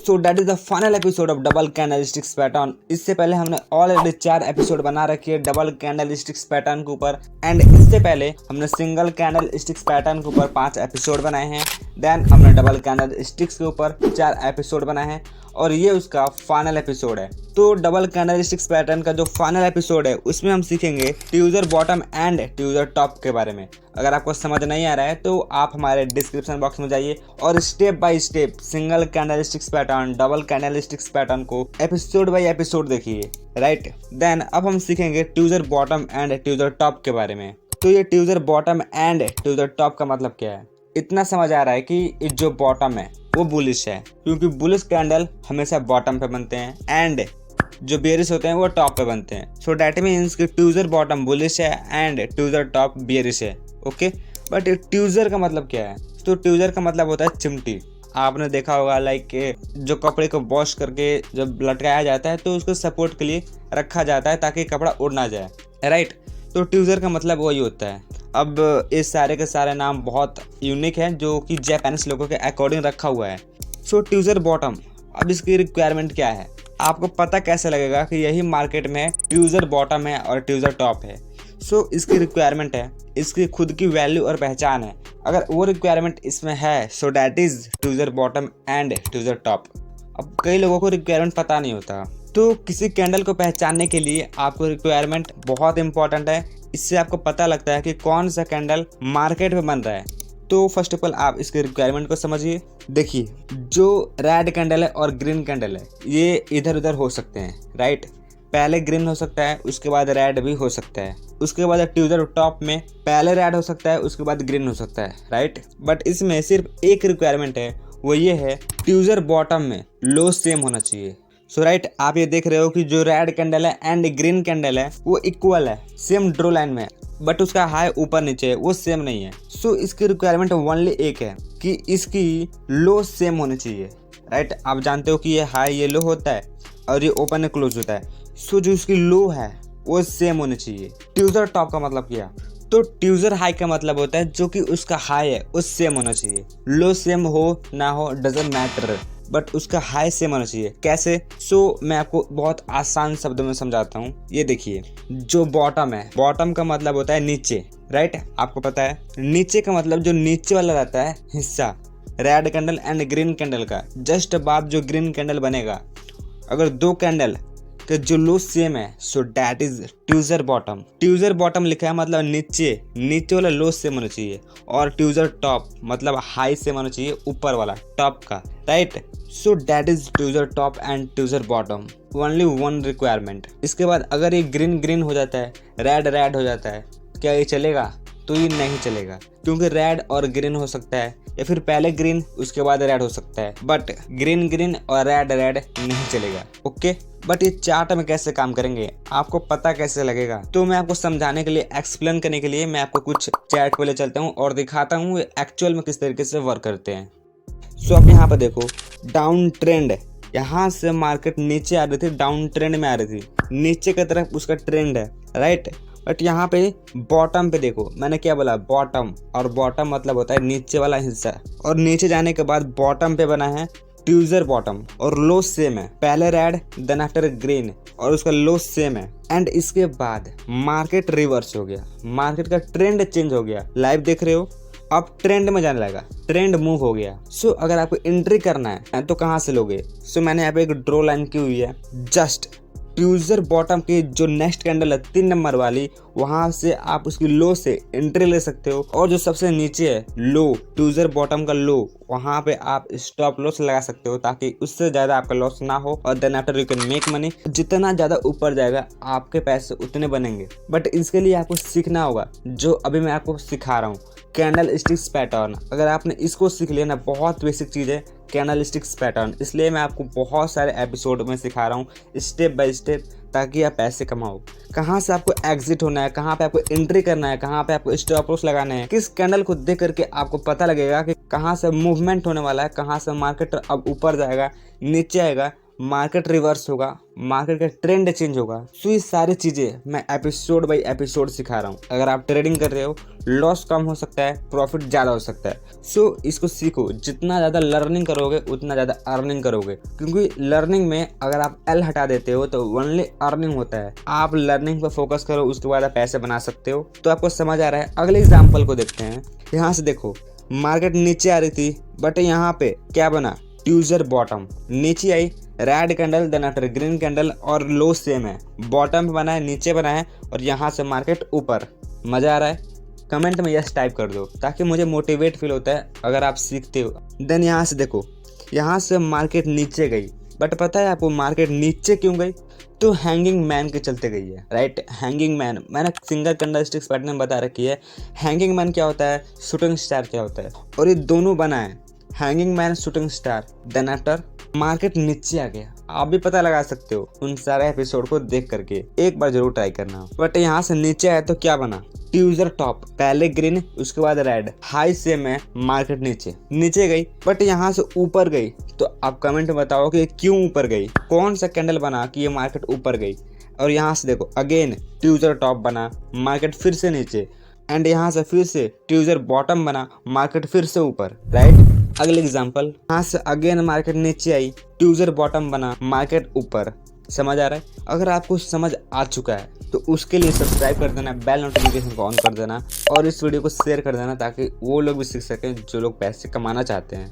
So that is the final episode of double candlesticks pattern. इससे पहले हमने already 4 episode बना रखी है डबल कैंडलस्टिक्स पैटर्न के ऊपर, एंड इससे पहले हमने सिंगल कैंडलस्टिक्स पैटर्न के ऊपर 5 एपिसोड बनाए हैं। देन हमने डबल कैंडलस्टिक्स के ऊपर 4 एपिसोड बनाए हैं और ये उसका फाइनल एपिसोड है। तो डबल कैंडलस्टिक्स पैटर्न का जो फाइनल एपिसोड है उसमें हम सीखेंगे ट्यूजर बॉटम एंड ट्यूजर टॉप के बारे में। अगर आपको समझ नहीं आ रहा है तो आप हमारे डिस्क्रिप्शन बॉक्स में जाइए और step by step single candlesticks pattern, double candlesticks pattern को एपिसोड बाय एपिसोड देखिए, राइट। देन अब हम सीखेंगे ट्यूजर बॉटम एंड ट्यूजर टॉप के बारे में। तो ये ट्यूजर बॉटम एंड ट्यूजर टॉप का मतलब क्या है? इतना समझ आ रहा है कि जो बॉटम है वो बुलिश है, क्योंकि बुलिश कैंडल हमेशा बॉटम पे बनते हैं एंड जो बेरिश होते हैं वो टॉप पे बनते हैं। सो डैट मीन्स कि ट्यूजर बॉटम बुलिश है एंड ट्यूजर टॉप बेरिश है, ओके। बट ट्यूजर का मतलब क्या है? तो ट्यूजर का मतलब होता है चिमटी। आपने देखा होगा लाइक जो कपड़े को वॉश करके जब लटकाया जाता है तो उसको सपोर्ट के लिए रखा जाता है ताकि कपड़ा उड़ ना जाए, राइट। तो ट्यूजर का मतलब वही होता है। अब इस सारे के सारे नाम बहुत यूनिक हैं जो कि जापानीज लोगों के अकॉर्डिंग रखा हुआ है। सो ट्यूजर बॉटम, अब इसकी रिक्वायरमेंट क्या है? आपको पता कैसे लगेगा कि यही मार्केट में ट्यूजर बॉटम है और ट्यूजर टॉप है? सो इसकी रिक्वायरमेंट है, इसकी खुद की वैल्यू और पहचान है। अगर वो रिक्वायरमेंट इसमें है so that is tweezer bottom and tweezer top. अब कई लोगों को रिक्वायरमेंट पता नहीं होता, तो किसी कैंडल को पहचानने के लिए आपको रिक्वायरमेंट बहुत इंपॉर्टेंट है। इससे आपको पता लगता है कि कौन सा कैंडल मार्केट में बन रहा है। तो फर्स्ट ऑफ ऑल आप इसके रिक्वायरमेंट को समझिए। देखिए, जो रेड कैंडल है और ग्रीन कैंडल है ये इधर उधर हो सकते हैं, राइट। पहले ग्रीन हो सकता है, उसके बाद रेड भी हो सकता है। उसके बाद ट्यूजर टॉप में पहले रेड हो सकता है, उसके बाद ग्रीन हो सकता है, राइट। बट इसमें सिर्फ एक रिक्वायरमेंट है, वो ये है ट्यूजर बॉटम में लो सेम होना चाहिए। सो राइट, आप ये देख रहे हो कि जो रेड कैंडल है एंड ग्रीन कैंडल है वो इक्वल है, सेम ड्रो लाइन में, बट उसका हाई ऊपर नीचे है, वो सेम नहीं है। सो इसकी रिक्वायरमेंट ओनली एक है कि इसकी लो सेम होनी चाहिए, राइट। आप जानते हो कि ये हाई ये लो होता है और ये ओपन है क्लोज होता है। सो जो इसकी लो है वो सेम होनी चाहिए। ट्यूजर टॉप का मतलब क्या? तो ट्यूजर हाई का मतलब होता है जो कि उसका हाई है वो सेम होना चाहिए। लो सेम हो ना हो डजंट मैटर, बट उसका हाई सेम होना चाहिए। कैसे? सो मैं आपको बहुत आसान शब्दों में समझाता हूँ। ये देखिए, जो बॉटम है, बॉटम का मतलब होता है नीचे, राइट। आपको पता है नीचे का मतलब जो नीचे वाला रहता है हिस्सा, red candle and green candle का जस्ट बाद जो ग्रीन कैंडल बनेगा, अगर दो कैंडल के जो लो सेम है so that is tweezer bottom. Tweezer bottom लिखा है मतलब नीचे वाला लो सेम होना चाहिए, और ट्यूजर टॉप मतलब हाई सेम होना चाहिए ऊपर वाला टॉप का, right. So that is tweezer top and tweezer bottom, only one requirement. इसके बाद अगर ये ग्रीन ग्रीन हो जाता है, रेड रेड हो जाता है, क्या ये चलेगा? तो ये नहीं चलेगा, क्योंकि रेड और ग्रीन हो सकता है या फिर पहले ग्रीन उसके बाद रेड हो सकता है, बट ग्रीन ग्रीन और रेड रेड नहीं चलेगा, ओके। बट ये चार्ट में कैसे काम करेंगे, आपको पता कैसे लगेगा? तो मैं आपको समझाने के लिए, एक्सप्लेन करने के लिए मैं आपको कुछ चैट पे ले चलता हूँ और दिखाता हूँ एक्चुअल में किस तरीके से वर्क करते हैं। सो आप यहाँ पर देखो, डाउन ट्रेंड, यहाँ से मार्केट नीचे आ रही थी, डाउन ट्रेंड में आ रही थी, नीचे की तरफ उसका ट्रेंड है, राइट। बट यहाँ पे बॉटम पे देखो, मैंने क्या बोला? बॉटम, और बॉटम मतलब होता है नीचे वाला हिस्सा, और नीचे जाने के बाद बॉटम पे बना है ट्यूजर बॉटम, और लो सेम है, पहले रेड देन आफ्टर ग्रीन, और उसका लो सेम है। एंड इसके बाद मार्केट रिवर्स हो गया, मार्केट का ट्रेंड चेंज हो गया। लाइव देख रहे हो, अब ट्रेंड में जाने लगा, ट्रेंड मूव हो गया। सो अगर आपको एंट्री करना है तो कहाँ से लोगे? सो मैंने यहाँ पे एक ड्रॉ लाइन की हुई है, जस्ट ट्यूजर बॉटम की जो नेक्स्ट कैंडल है 3 नंबर वाली, वहां से आप उसकी लो से एंट्री ले सकते हो, और जो सबसे नीचे है लो, ट्यूजर बॉटम का लो, वहां पे आप स्टॉप लॉस लगा सकते हो ताकि उससे ज्यादा आपका लॉस ना हो, और then after you can make money. जितना ज्यादा ऊपर जाएगा आपके पैसे उतने बनेंगे। बट इसके लिए आपको सीखना होगा जो अभी मैं आपको सिखा रहा हूँ, कैंडल स्टिक्स पैटर्न। अगर आपने इसको सीख लिया ना, बहुत बेसिक चीज़ है कैंडल स्टिक्स पैटर्न, इसलिए मैं आपको बहुत सारे एपिसोड में सिखा रहा हूँ स्टेप बाय स्टेप, ताकि आप पैसे कमाओ। कहाँ से आपको एग्जिट होना है, कहाँ पे आपको एंट्री करना है, कहाँ पे आपको स्टॉप लॉस लगाना है, किस कैंडल को देख करके आपको पता लगेगा कि कहाँ से मूवमेंट होने वाला है, कहाँ से मार्केट अब ऊपर जाएगा नीचे आएगा, मार्केट रिवर्स होगा, मार्केट का ट्रेंड चेंज होगा। सो ये सारी चीज़ें मैं एपिसोड बाई एपिसोड सिखा रहा हूँ। अगर आप ट्रेडिंग कर रहे हो, लॉस कम हो सकता है, प्रॉफिट ज़्यादा हो सकता है। सो इसको सीखो। जितना ज़्यादा लर्निंग करोगे उतना ज़्यादा अर्निंग करोगे, क्योंकि लर्निंग में अगर आप एल हटा देते हो तो ओनली अर्निंग होता है। आप लर्निंग पर फोकस करो, उसके बाद आप पैसे बना सकते हो। तो आपको समझ आ रहा है। अगले एग्जाम्पल को देखते हैं। यहाँ से देखो, मार्केट नीचे आ रही थी बट यहाँ पे क्या बना, ट्यूजर बॉटम। नीचे आई, red candle, then after green candle और लो सेम है। बॉटम पे बना है, नीचे बना है और यहाँ से मार्केट ऊपर। मज़ा आ रहा है? कमेंट में यस टाइप कर दो ताकि मुझे मोटिवेट फील होता है अगर आप सीखते हो। देन यहाँ से देखो, यहाँ से मार्केट नीचे गई बट पता है आपको मार्केट नीचे क्यों गई? तो हैंगिंग मैन के चलते गई है, राइट। हैंगिंग मैन मैंने सिंगल कैंडलस्टिक्स पैटर्न में बता रखी है। हैंगिंग मैन क्या होता है, शूटिंग स्टार क्या होता है, और ये दोनों बना है, hanging man, shooting star. Then after market नीचे आ गया। आप भी पता लगा सकते हो उन सारे एपिसोड को देख करके, एक बार जरूर ट्राई करना। बट यहाँ से नीचे आया तो क्या बना, ट्यूजर टॉप, पहले ग्रीन उसके बाद रेड, हाई सेम है, मार्केट नीचे गई बट यहाँ से ऊपर गई। तो आप कमेंट में बताओ कि क्यों ऊपर गई, कौन सा कैंडल बना कि ये मार्केट ऊपर गई। और यहाँ से देखो, अगेन ट्यूजर टॉप बना, मार्केट फिर से नीचे, एंड यहाँ से फिर से ट्यूजर बॉटम बना, मार्केट फिर से ऊपर, राइट। अगले एग्जांपल, यहाँ से अगेन मार्केट नीचे आई, ट्यूजर बॉटम बना, मार्केट ऊपर। समझ आ रहा है? अगर आपको समझ आ चुका है तो उसके लिए सब्सक्राइब कर देना, बेल नोटिफिकेशन को ऑन कर देना और इस वीडियो को शेयर कर देना ताकि वो लोग भी सीख सकें जो लोग पैसे कमाना चाहते हैं।